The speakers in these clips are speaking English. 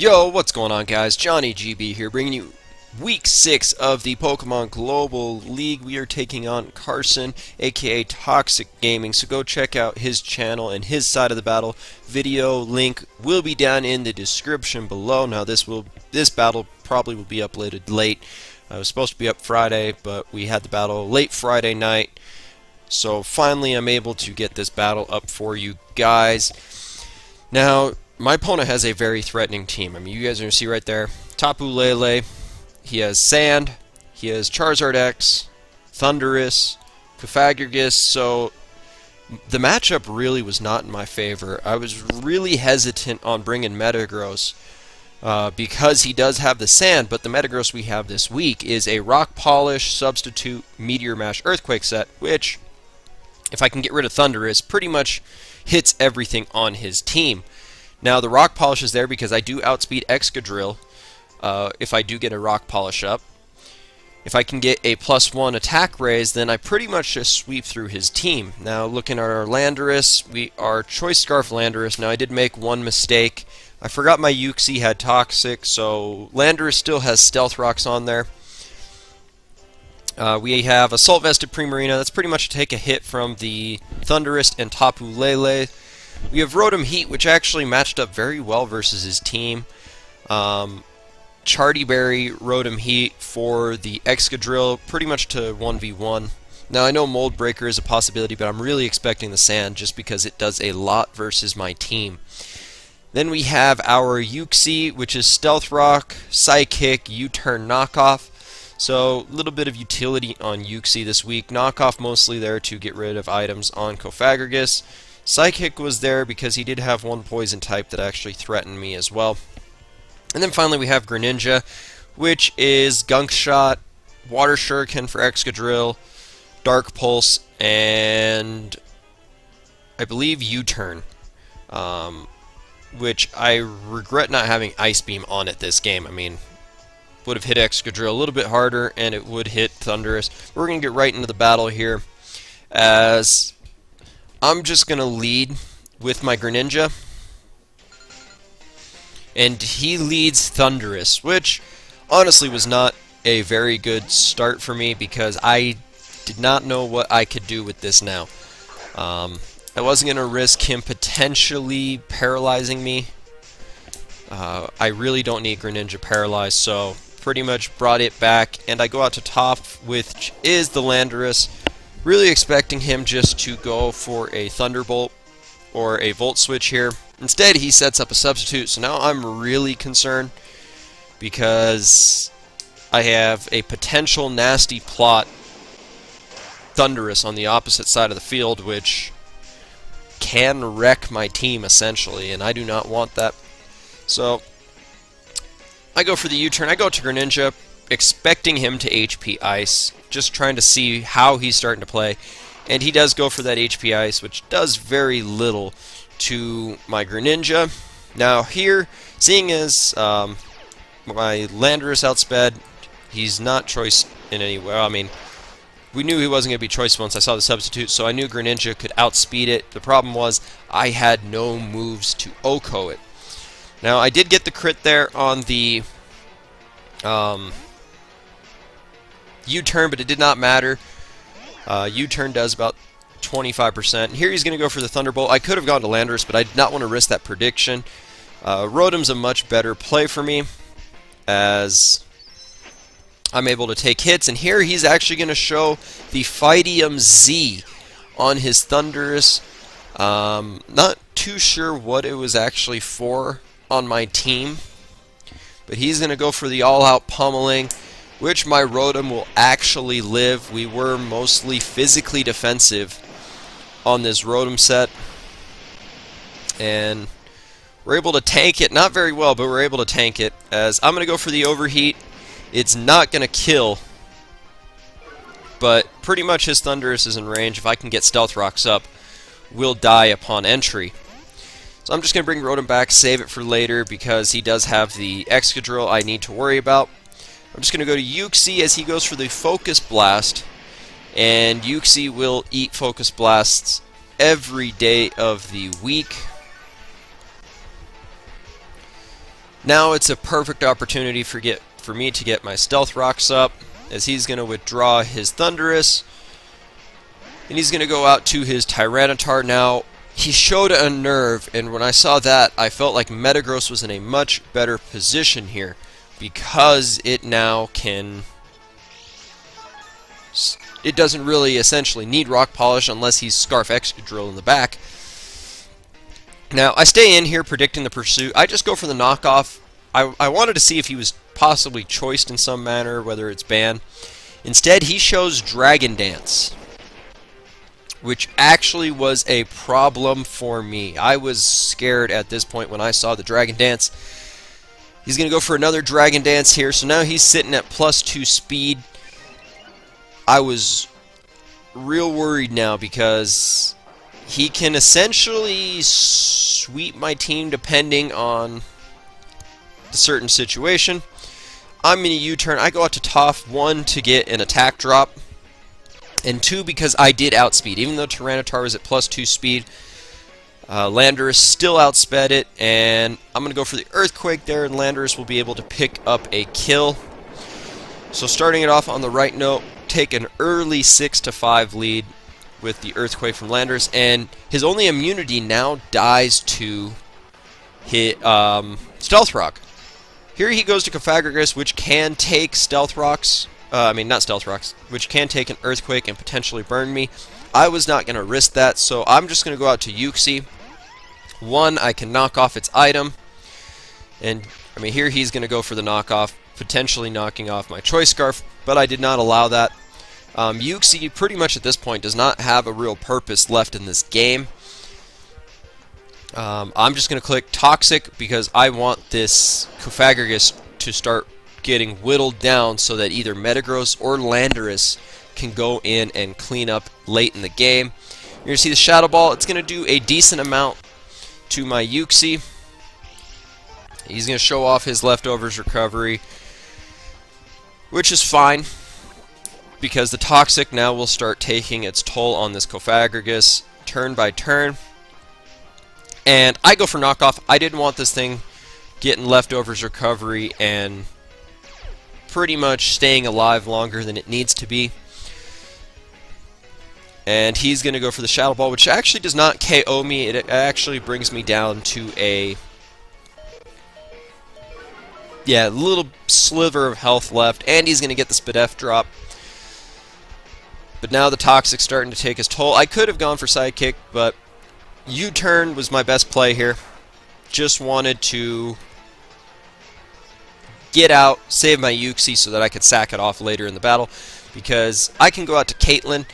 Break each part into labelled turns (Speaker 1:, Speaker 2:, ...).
Speaker 1: Yo, what's going on, guys? Johnny GB here, bringing you Week 6 of the Pokemon Global League. We are taking on Carson, aka Toxic Gaming, so go check out his channel and his side of the battle. Video link will be down in the description below. Now, this battle probably will be uploaded late. It was supposed to be up Friday, but we had the battle late Friday night. So finally, I'm able to get this battle up for you guys. Now, my opponent has a very threatening team. I mean, you guys are going to see right there. Tapu Lele. He has Sand. He has Charizard X, Thundurus, Pythagoras. So the matchup really was not in my favor. I was really hesitant on bringing Metagross because he does have the Sand, but the Metagross we have this week is a Rock Polish Substitute Meteor Mash Earthquake set, which, if I can get rid of Thundurus, pretty much hits everything on his team. Now, the Rock Polish is there because I do outspeed Excadrill if I do get a Rock Polish up. If I can get a +1 attack raise, then I pretty much just sweep through his team. Now, looking at our Landorus, we are Choice Scarf Landorus. Now, I did make one mistake. I forgot my Uxie had Toxic, so Landorus still has Stealth Rocks on there. We have Assault Vested Primarina. That's pretty much to take a hit from the Thundurus and Tapu Lele. We have Rotom Heat, which actually matched up very well versus his team. Charty Berry, Rotom Heat for the Excadrill, pretty much to 1v1. Now, I know Mold Breaker is a possibility, but I'm really expecting the Sand just because it does a lot versus my team. Then we have our Uxie, which is Stealth Rock, Psychic, U-Turn Knockoff. So, a little bit of utility on Uxie this week. Knockoff mostly there to get rid of items on Pythagoras. Psychic was there because he did have one poison type that actually threatened me as well. And then finally we have Greninja, which is Gunk Shot, Water Shuriken for Excadrill, Dark Pulse, and I believe U-Turn, which I regret not having Ice Beam on it this game. I mean, would have hit Excadrill a little bit harder, and it would hit Thundurus. We're going to get right into the battle here, as I'm just going to lead with my Greninja, and he leads Thundurus, which honestly was not a very good start for me because I did not know what I could do with this now. I wasn't going to risk him potentially paralyzing me. I really don't need Greninja paralyzed, so pretty much brought it back, and I go out to top, which is the Landorus. Really expecting him just to go for a Thunderbolt or a Volt Switch here. Instead, he sets up a substitute, so now I'm really concerned because I have a potential nasty plot Thundurus on the opposite side of the field, which can wreck my team, essentially, and I do not want that. So, I go for the U-turn. I go to Greninja, expecting him to HP Ice, just trying to see how he's starting to play. And he does go for that HP Ice, which does very little to my Greninja. Now here, seeing as my Landorus outsped, he's not choice in any way. I mean, we knew he wasn't going to be choice once I saw the substitute, so I knew Greninja could outspeed it. The problem was I had no moves to OHKO it. Now, I did get the crit there on the U-turn, but it did not matter. U-turn does about 25%. Here he's going to go for the Thunderbolt. I could have gone to Landorus, but I did not want to risk that prediction. Rotom's a much better play for me, as I'm able to take hits. And here he's actually going to show the Fightium Z on his Thundurus. Not too sure what it was actually for on my team, but he's going to go for the all-out pummeling, which my Rotom will actually live. We were mostly physically defensive on this Rotom set, and we're able to tank it. Not very well, but we're able to tank it, as I'm going to go for the Overheat. It's not going to kill, but pretty much his Thundurus is in range. If I can get Stealth Rocks up, we'll die upon entry. So I'm just going to bring Rotom back, save it for later, because he does have the Excadrill I need to worry about. I'm just going to go to Uxie as he goes for the Focus Blast, and Uxie will eat Focus Blasts every day of the week. Now it's a perfect opportunity for me to get my Stealth Rocks up, as he's going to withdraw his Thunderous, and he's going to go out to his Tyranitar. Now, he showed a nerve, and when I saw that, I felt like Metagross was in a much better position here, because it now can... It doesn't really essentially need Rock Polish unless he's Scarf Excadrill in the back. Now, I stay in here predicting the pursuit. I just go for the knockoff. I wanted to see if he was possibly choiced in some manner, whether it's banned. Instead, he shows Dragon Dance, which actually was a problem for me. I was scared at this point when I saw the Dragon Dance. He's going to go for another Dragon Dance here, so now he's sitting at +2 speed. I was real worried now because he can essentially sweep my team depending on the certain situation. I'm in a U-turn. I go out to Toph, 1 to get an attack drop, and 2 because I did outspeed. Even though Tyranitar was at +2 speed, Landorus still outsped it, and I'm going to go for the Earthquake there, and Landorus will be able to pick up a kill. So starting it off on the right note, take an early 6-5 lead with the Earthquake from Landorus, and his only immunity now dies to hit Stealth Rock. Here he goes to Cofagrigus, which can take Stealth Rocks. Not Stealth Rocks, which can take an Earthquake and potentially burn me. I was not going to risk that, so I'm just going to go out to Uxie. 1, I can knock off its item, and here he's going to go for the knockoff, potentially knocking off my Choice Scarf, but I did not allow that. Uxie pretty much at this point does not have a real purpose left in this game. I'm just going to click Toxic because I want this Cofagrigus to start getting whittled down so that either Metagross or Landorus can go in and clean up late in the game. You're going to see the Shadow Ball. It's going to do a decent amount to my Uxie. He's going to show off his Leftovers recovery, which is fine, because the Toxic now will start taking its toll on this Cofagrigus turn by turn. And I go for knockoff. I didn't want this thing getting Leftovers recovery and pretty much staying alive longer than it needs to be. And he's going to go for the Shadow Ball, which actually does not KO me. It actually brings me down to a little sliver of health left. And he's going to get the Spadef drop. But now the Toxic's starting to take his toll. I could have gone for Sidekick, but U-turn was my best play here. Just wanted to get out, save my Uxie so that I could sack it off later in the battle, because I can go out to Caitlyn,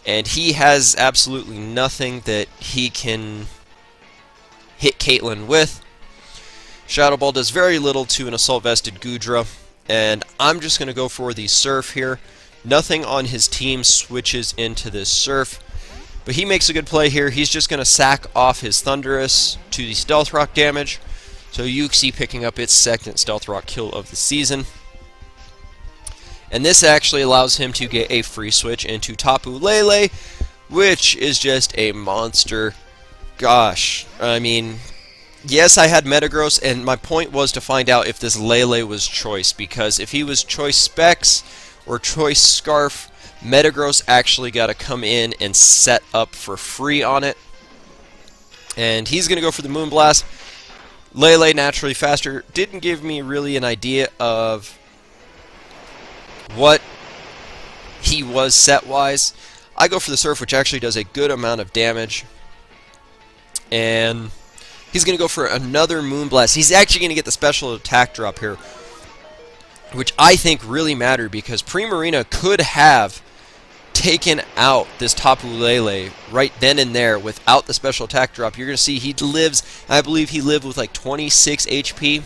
Speaker 1: and he has absolutely nothing that he can hit Caitlyn with. Shadow Ball does very little to an Assault Vested Goodra, and I'm just going to go for the Surf here. Nothing on his team switches into this Surf. But he makes a good play here. He's just going to sack off his Thunderous to the Stealth Rock damage. So Uxie picking up its second Stealth Rock kill of the season. And this actually allows him to get a free switch into Tapu Lele, which is just a monster. Gosh, yes, I had Metagross, and my point was to find out if this Lele was choice, because if he was choice Specs or choice Scarf, Metagross actually got to come in and set up for free on it. And he's going to go for the Moonblast. Lele, naturally faster, didn't give me really an idea of what he was set-wise. I go for the Surf, which actually does a good amount of damage. And he's going to go for another Moonblast. He's actually going to get the special attack drop here, which I think really mattered, because Primarina could have taken out this Tapu Lele right then and there without the special attack drop. You're going to see he lives, I believe he lived with like 26 HP,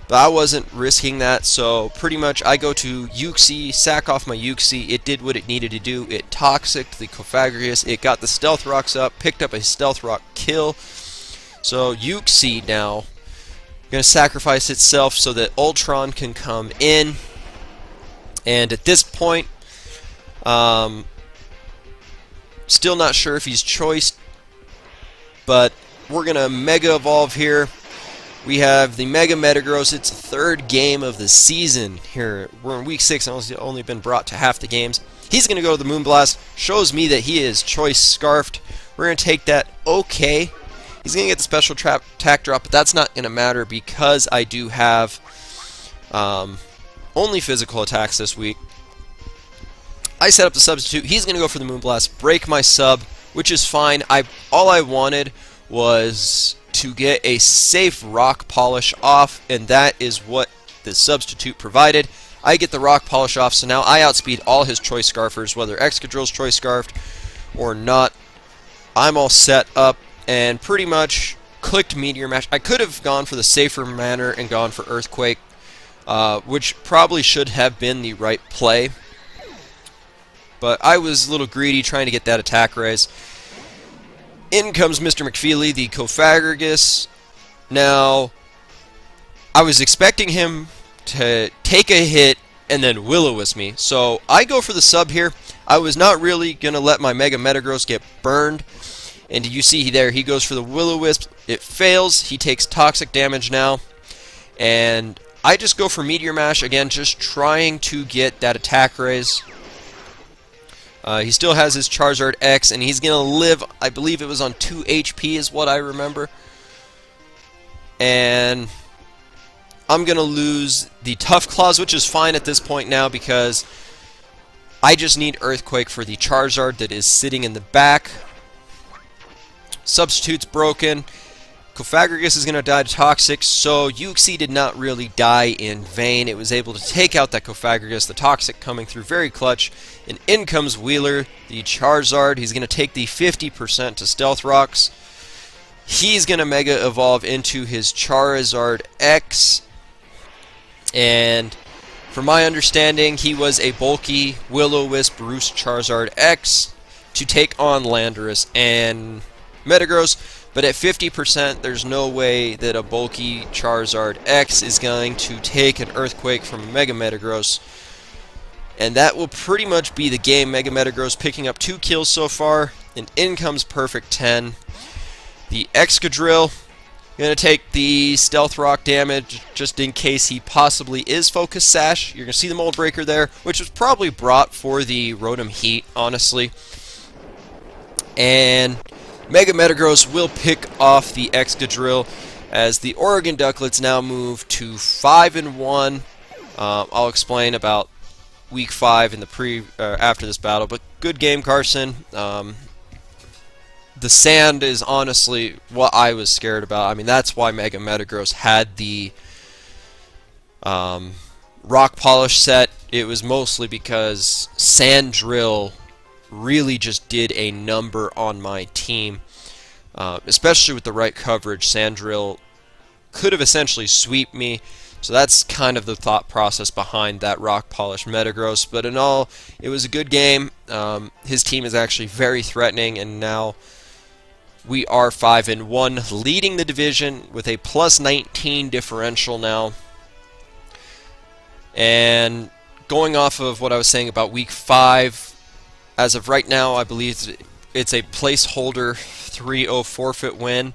Speaker 1: but I wasn't risking that, so pretty much I go to Uxie, sack off my Uxie. It did what it needed to do. It Toxic'd the Cofagrigus, it got the Stealth Rocks up, picked up a Stealth Rock kill. So Uxie now going to sacrifice itself so that Ultron can come in, and at this point, still not sure if he's choiced, but we're going to Mega Evolve here. We have the Mega Metagross. Its third game of the season here. We're in week 6 and it's only been brought to half the games. He's going to go to the Moonblast. Shows me that he is choice scarfed. We're going to take that. Okay. He's going to get the special attack drop, but that's not going to matter because I do have only physical attacks this week. I set up the substitute. He's going to go for the Moonblast, break my sub, which is fine. All I wanted was to get a safe rock polish off, and that is what the substitute provided. I get the rock polish off, so now I outspeed all his choice scarfers, whether Excadrill's choice scarfed or not. I'm all set up and pretty much clicked Meteor Mash. I could have gone for the safer manner and gone for Earthquake, which probably should have been the right play. But I was a little greedy trying to get that attack raise. In comes Mr. McFeely, the Cofagrigus. Now, I was expecting him to take a hit and then Will-O-Wisp me. So I go for the sub here. I was not really going to let my Mega Metagross get burned. And you see there, he goes for the Will-O-Wisp. It fails. He takes toxic damage now. And I just go for Meteor Mash. Again, just trying to get that attack raise. He still has his Charizard X, and he's going to live, I believe it was on 2 HP is what I remember. And I'm going to lose the Tough Claws, which is fine at this point now because I just need Earthquake for the Charizard that is sitting in the back. Substitute's broken. Cofagrigus is going to die to Toxic, so Uxie did not really die in vain. It was able to take out that Cofagrigus, the Toxic coming through very clutch. And in comes Wheeler, the Charizard. He's going to take the 50% to Stealth Rocks. He's going to Mega Evolve into his Charizard X. And from my understanding, he was a bulky Will-O-Wisp Roost Charizard X to take on Landorus and Metagross. But at 50%, there's no way that a bulky Charizard X is going to take an Earthquake from Mega Metagross. And that will pretty much be the game. Mega Metagross picking up 2 kills so far. And in comes Perfect 10. The Excadrill going to take the Stealth Rock damage just in case he possibly is Focus Sash. You're going to see the Mold Breaker there, which was probably brought for the Rotom Heat, honestly. And Mega Metagross will pick off the Excadrill as the Oregon Duckletts now move to 5-1. I'll explain about week 5 in the after this battle, but good game, Carson. The sand is honestly what I was scared about. I mean, that's why Mega Metagross had the rock polish set. It was mostly because Sand Drill really just did a number on my team. Especially with the right coverage, Sand Drill could have essentially swept me. So that's kind of the thought process behind that rock polish Metagross. But in all, it was a good game. His team is actually very threatening, and now we are 5-1, leading the division with a +19 differential now. And going off of what I was saying about week 5, as of right now, I believe it's a placeholder 3-0 forfeit win.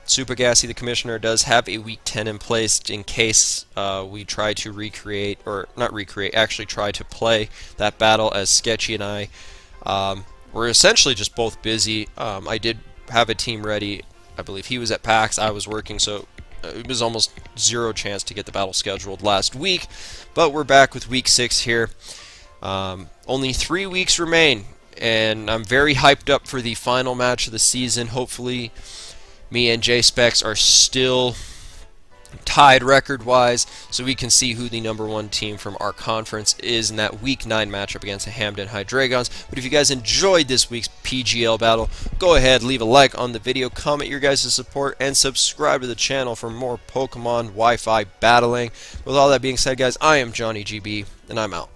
Speaker 1: Super Gassy, the commissioner, does have a week 10 in place in case we try to recreate, or not recreate, actually try to play that battle, as Sketchy and I were essentially just both busy. I did have a team ready. I believe he was at PAX, I was working, so it was almost zero chance to get the battle scheduled last week. But we're back with week 6 here. Only 3 weeks remain, and I'm very hyped up for the final match of the season. Hopefully me and J-Specs are still tied record-wise, so we can see who the #1 team from our conference is in that Week 9 matchup against the Hamden Hydreigons. But if you guys enjoyed this week's PGL battle, go ahead, leave a like on the video, comment your guys' support, and subscribe to the channel for more Pokemon Wi-Fi battling. With all that being said, guys, I am Johnny GB, and I'm out.